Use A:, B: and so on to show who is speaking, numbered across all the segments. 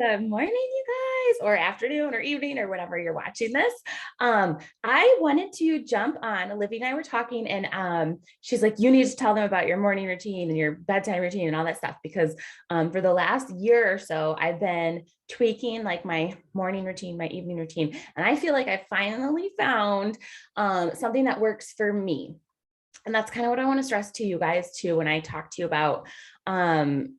A: Good morning, you guys, or afternoon or evening or whenever you're watching this. I wanted to jump on. Olivia and I were talking, and she's like, you need to tell them about your morning routine and your bedtime routine and all that stuff, because for the last year or so, I've been tweaking like my morning routine, my evening routine. And I feel like I finally found something that works for me. And that's kind of what I want to stress to you guys too when I talk to you about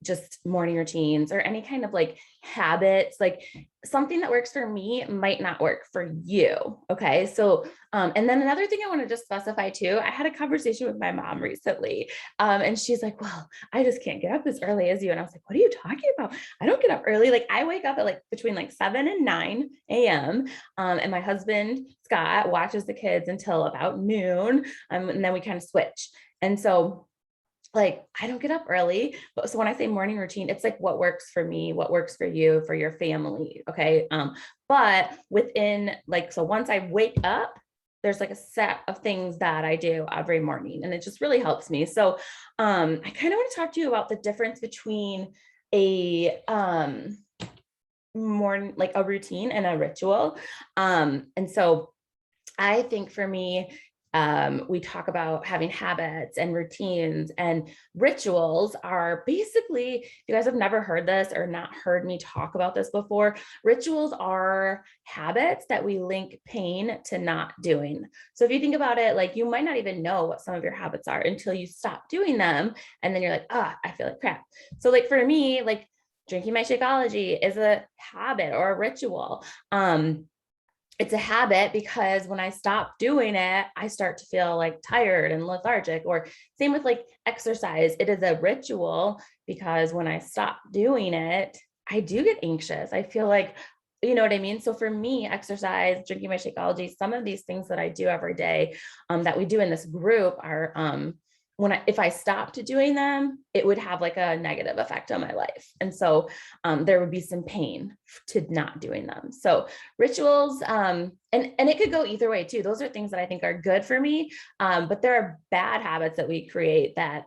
A: just morning routines or any kind of like habits. Like something that works for me might not work for you. Okay. So and then another thing I want to just specify too, I had a conversation with my mom recently, and she's like, well, I just can't get up as early as you. And I was like, what are you talking about? I don't get up early. Like I wake up at like between like 7 and 9 a.m. And my husband Scott watches the kids until about noon, and then we kind of switch. And so like I don't get up early, but so when I say morning routine, it's like what works for me, what works for you, for your family. Okay. But within like, so once I wake up, there's like a set of things that I do every morning, and it just really helps me. So I kind of want to talk to you about the difference between a morning, like a routine and a ritual. And so I think for me, we talk about having habits and routines, and rituals are basically, if you guys have never heard this or not heard me talk about this before, rituals are habits that we link pain to not doing. So if you think about it, like you might not even know what some of your habits are until you stop doing them. And then you're like, I feel like crap. So like for me, like drinking my Shakeology is a habit or a ritual. It's a habit because when I stop doing it, I start to feel like tired and lethargic. Or same with like exercise. It is a ritual because when I stop doing it, I do get anxious. I feel like, you know what I mean? So for me, exercise, drinking my Shakeology, some of these things that I do every day, that we do in this group are if I stopped doing them, it would have like a negative effect on my life. And so there would be some pain to not doing them. So rituals, and it could go either way too. Those are things that I think are good for me. But there are bad habits that we create that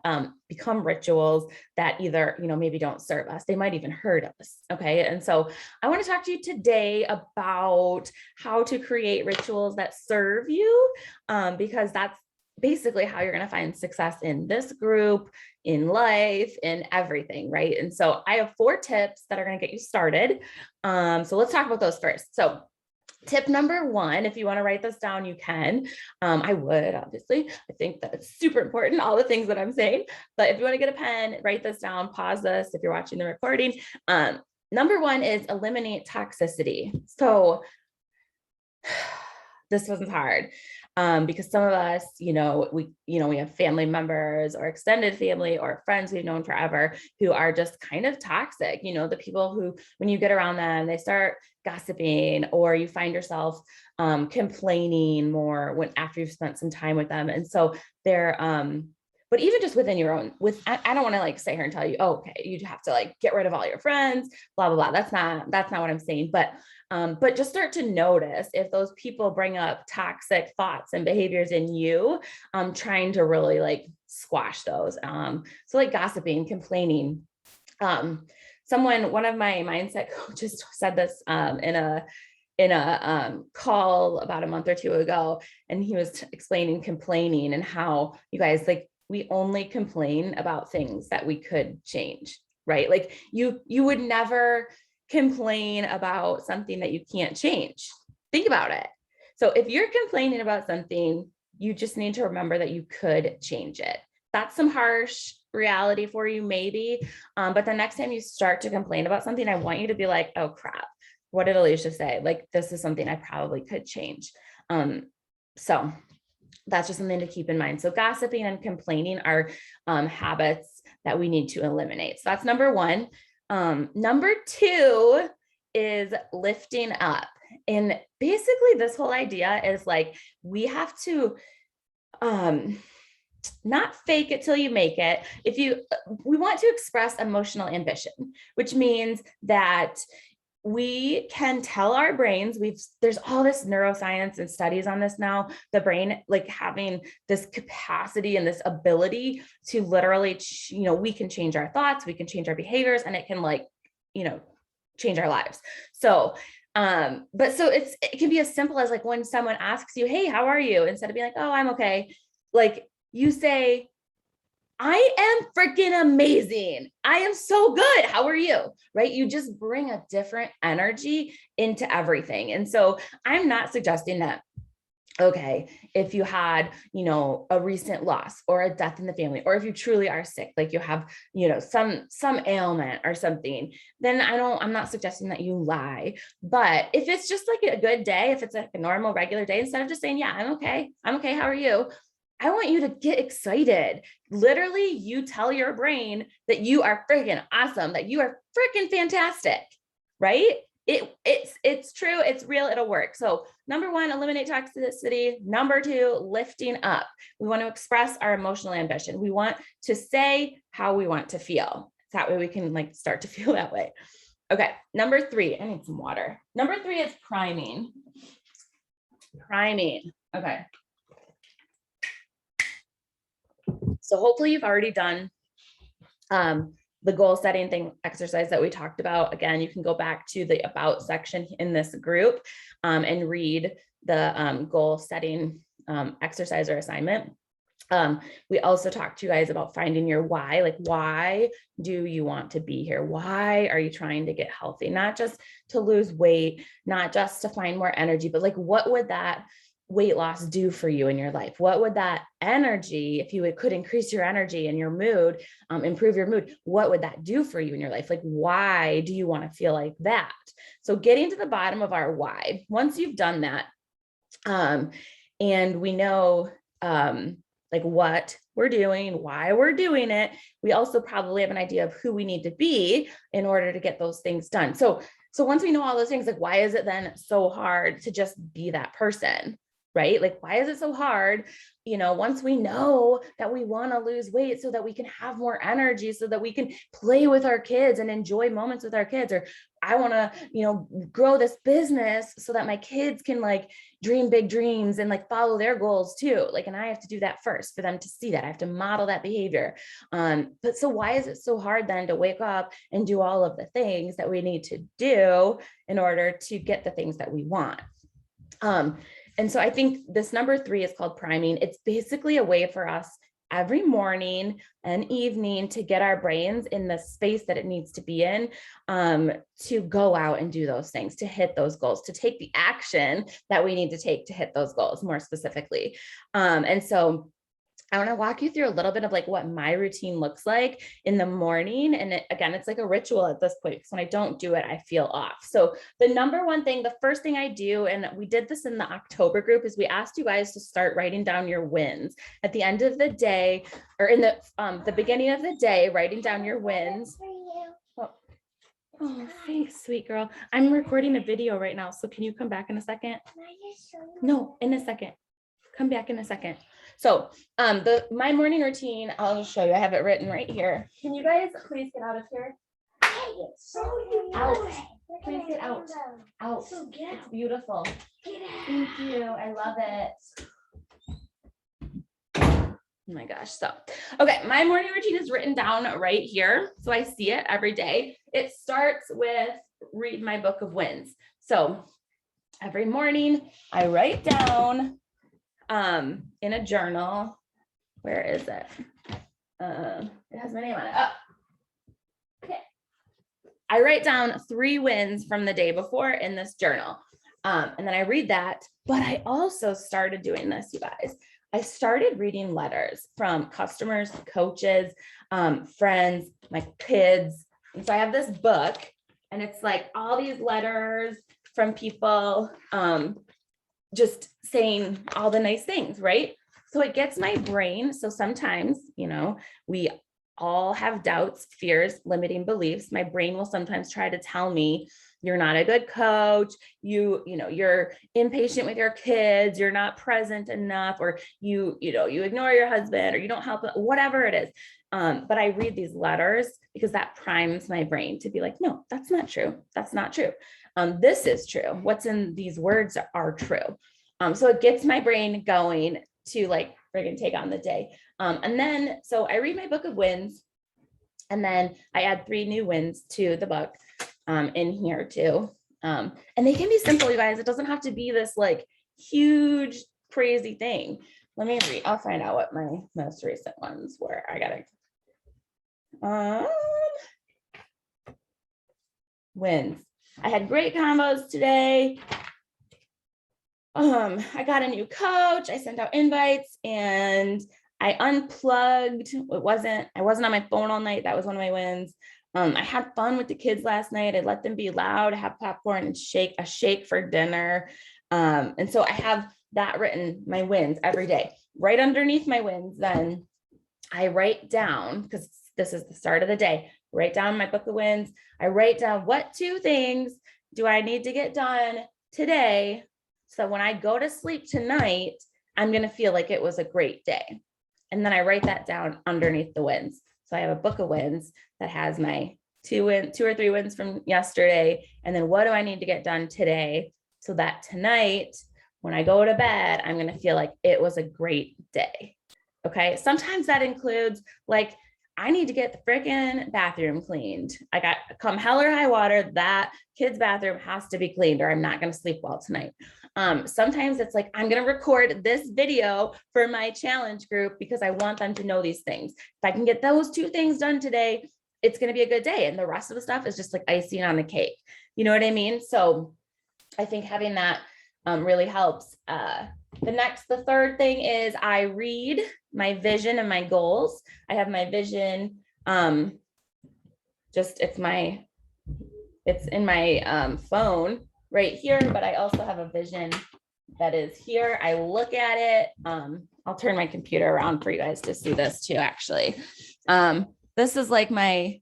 A: become rituals that either, maybe don't serve us. They might even hurt us. Okay. And so I want to talk to you today about how to create rituals that serve you, because that's basically how you're going to find success in this group, in life, in everything, right? And so I have 4 tips that are going to get you started. So let's talk about those first. So tip number 1, if you want to write this down, you can. I would, obviously. I think that it's super important, all the things that I'm saying. But if you want to get a pen, write this down, pause this if you're watching the recording. Number 1 is eliminate toxicity. So this wasn't hard. Because some of us, we have family members or extended family or friends we've known forever who are just kind of toxic. The people who, when you get around them, they start gossiping, or you find yourself complaining more after you've spent some time with them. And so they're, but even just within your own, I don't want to like sit here and tell you, oh, okay, you have to like get rid of all your friends, blah, blah, blah. That's not what I'm saying. But just start to notice if those people bring up toxic thoughts and behaviors in you, trying to really like squash those. So like gossiping, complaining. One of my mindset coaches said this in a call about a month or 2 ago, and he was explaining complaining and how, you guys, like, we only complain about things that we could change, right? Like you would never complain about something that you can't change. Think about it. So if you're complaining about something, you just need to remember that you could change it. That's some harsh reality for you, maybe. But the next time you start to complain about something, I want you to be like, oh crap, what did Alicia say? Like, this is something I probably could change. So that's just something to keep in mind. So gossiping and complaining are habits that we need to eliminate. So that's number 1. Number 2 is lifting up. And basically this whole idea is like, we have to not fake it till you make it. We want to express emotional ambition, which means that we can tell our brains, there's all this neuroscience and studies on this now, the brain like having this capacity and this ability to literally, we can change our thoughts, we can change our behaviors, and it can like, change our lives. So, but so it can be as simple as like when someone asks you, hey, how are you? Instead of being like, oh, I'm okay. Like you say, I am freaking amazing. I am so good. How are you? Right? You just bring a different energy into everything. And so I'm not suggesting that, okay, if you had, a recent loss or a death in the family, or if you truly are sick, like you have, some ailment or something, then I'm not suggesting that you lie. But if it's just like a good day, if it's like a normal, regular day, instead of just saying, yeah, I'm okay. How are you? I want you to get excited. Literally, you tell your brain that you are freaking awesome, that you are freaking fantastic, right? It's true, it's real, it'll work. So number one, eliminate toxicity. Number two, lifting up. We want to express our emotional ambition. We want to say how we want to feel. That way we can like start to feel that way. Okay, number three, I need some water. Number three is priming. Priming. Okay. So hopefully you've already done the goal setting thing exercise that we talked about. Again, you can go back to the about section in this group and read the goal setting exercise or assignment. We also talked to you guys about finding your why, like why do you want to be here? Why are you trying to get healthy? Not just to lose weight, not just to find more energy, but like what would that weight loss do for you in your life? What would that energy, if you could increase your energy and your mood, improve your mood, what would that do for you in your life? Like, why do you want to feel like that? So getting to the bottom of our why, once you've done that, and we know like what we're doing, why we're doing it, we also probably have an idea of who we need to be in order to get those things done. So once we know all those things, like why is it then so hard to just be that person? Right? Like, why is it so hard? Once we know that we want to lose weight so that we can have more energy, so that we can play with our kids and enjoy moments with our kids, or I want to, grow this business so that my kids can like dream big dreams and like follow their goals too. Like, and I have to do that first for them to see that. I have to model that behavior. But so why is it so hard then to wake up and do all of the things that we need to do in order to get the things that we want? And so I think this number three is called priming. It's basically a way for us every morning and evening to get our brains in the space that it needs to be in, to go out and do those things, to hit those goals, to take the action that we need to take to hit those goals more specifically. And so I want to walk you through a little bit of like what my routine looks like in the morning. And again, it's like a ritual at this point, because when I don't do it, I feel off. So the number one thing, the first thing I do, and we did this in the October group, is we asked you guys to start writing down your wins at the end of the day, or in the beginning of the day, writing down your wins. Oh, thanks, sweet girl. I'm recording a video right now. So can you come back in a second? No, in a second. Come back in a second. So my morning routine, I'll just show you. I have it written right here. Can you guys please get out of here? Out. Please get out. Out. It's beautiful. Thank you. I love it. Oh my gosh. So, okay. My morning routine is written down right here. So I see it every day. It starts with read my book of wins. So every morning I write down in a journal. Where is it? It has my name on it. Oh. Okay. I write down 3 wins from the day before in this journal. And then I read that, but I also started doing this, you guys. I started reading letters from customers, coaches, friends, my kids. And so I have this book, and it's like all these letters from people, just saying all the nice things, right? So it gets my brain. So sometimes, we all have doubts, fears, limiting beliefs. My brain will sometimes try to tell me, you're not a good coach, you're impatient with your kids, you're not present enough, or you ignore your husband, or you don't help, whatever it is. But I read these letters because that primes my brain to be like, no, that's not true. That's not true. This is true. What's in these words are true. So it gets my brain going to like friggin' take on the day. And then, so I read my book of wins, and then I add 3 new wins to the book. in here too. And they can be simple, you guys. It doesn't have to be this like huge, crazy thing. Let me read. I'll find out what my most recent ones were. I gotta, wins. I had great combos today. I got a new coach. I sent out invites and I unplugged. I wasn't on my phone all night. That was one of my wins. I had fun with the kids last night. I let them be loud, have popcorn and a shake for dinner. And so I have that written, my wins every day. Right underneath my wins, then I write down, because this is the start of the day, write down my book of wins. I write down what 2 things do I need to get done today, so when I go to sleep tonight, I'm going to feel like it was a great day. And then I write that down underneath the wins. So I have a book of wins that has my 2 or 3 wins from yesterday. And then what do I need to get done today, so that tonight, when I go to bed, I'm going to feel like it was a great day. Okay. Sometimes that includes like, I need to get the freaking bathroom cleaned. I got come hell or high water, that kid's bathroom has to be cleaned or I'm not going to sleep well tonight. Sometimes it's like, I'm going to record this video for my challenge group because I want them to know these things. If I can get those 2 things done today, it's going to be a good day. And the rest of the stuff is just like icing on the cake. You know what I mean? So I think having that really helps. The third thing is I read my vision and my goals. I have my vision. It's in my phone right here, but I also have a vision that is here. I look at it. I'll turn my computer around for you guys to see this too, actually. This is like can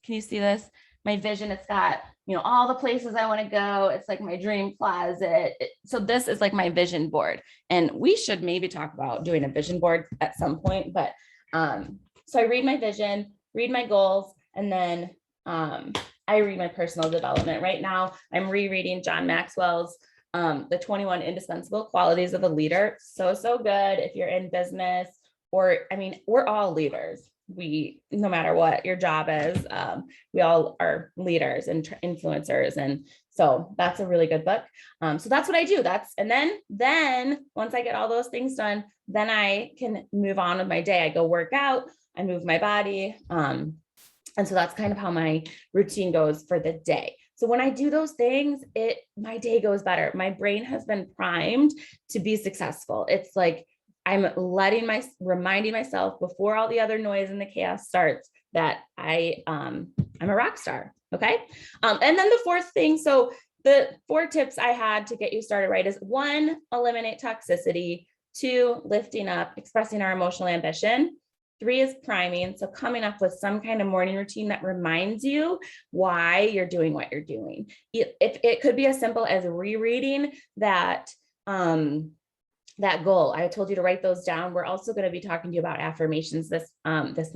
A: you see this? My vision, it's got, all the places I want to go. It's like my dream closet. So this is like my vision board. And we should maybe talk about doing a vision board at some point. But so I read my vision, read my goals, and then I read my personal development. Right now, I'm rereading John Maxwell's The 21 Indispensable Qualities of a Leader. So good if you're in business, or, we're all leaders. No matter what your job is, we all are leaders and influencers. And so that's a really good book. So that's what I do. And then once I get all those things done, then I can move on with my day. I go work out, I move my body. And so that's kind of how my routine goes for the day. So when I do those things, my day goes better. My brain has been primed to be successful. It's like, I'm reminding myself before all the other noise and the chaos starts that I'm a rock star. Okay. And then the 4th thing. So the 4 tips I had to get you started right is 1, eliminate toxicity. 2, lifting up, expressing our emotional ambition. 3 is priming. So coming up with some kind of morning routine that reminds you why you're doing what you're doing. It could be as simple as rereading that goal. I told you to write those down. We're also going to be talking to you about affirmations this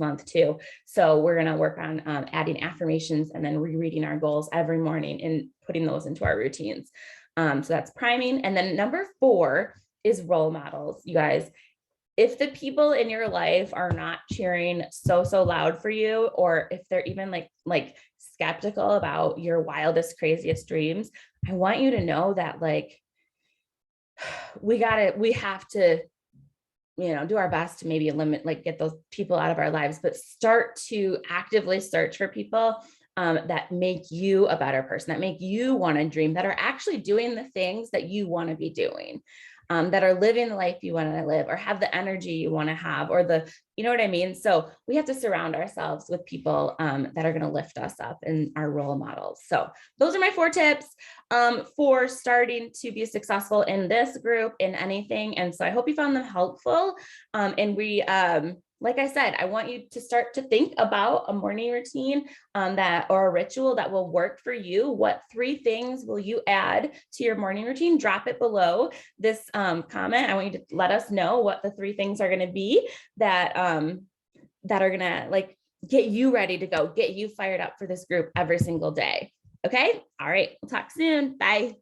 A: month too. So we're going to work on adding affirmations and then rereading our goals every morning and putting those into our routines. So that's priming. And then number 4 is role models. You guys, if the people in your life are not cheering so loud for you, or if they're even like skeptical about your wildest, craziest dreams, I want you to know that we have to, do our best to maybe get those people out of our lives, but start to actively search for people that make you a better person, that make you want to dream, that are actually doing the things that you want to be doing, that are living the life you want to live, or have the energy you want to have, or you know what I mean? So we have to surround ourselves with people that are going to lift us up and our role models. So those are my 4 tips for starting to be successful in this group, in anything. And so I hope you found them helpful. And we, like I said, I want you to start to think about a morning routine or a ritual that will work for you. What 3 things will you add to your morning routine? Drop it below this comment. I want you to let us know what the 3 things are going to be that are going to get you ready to go, get you fired up for this group every single day. Okay. All right. We'll talk soon. Bye.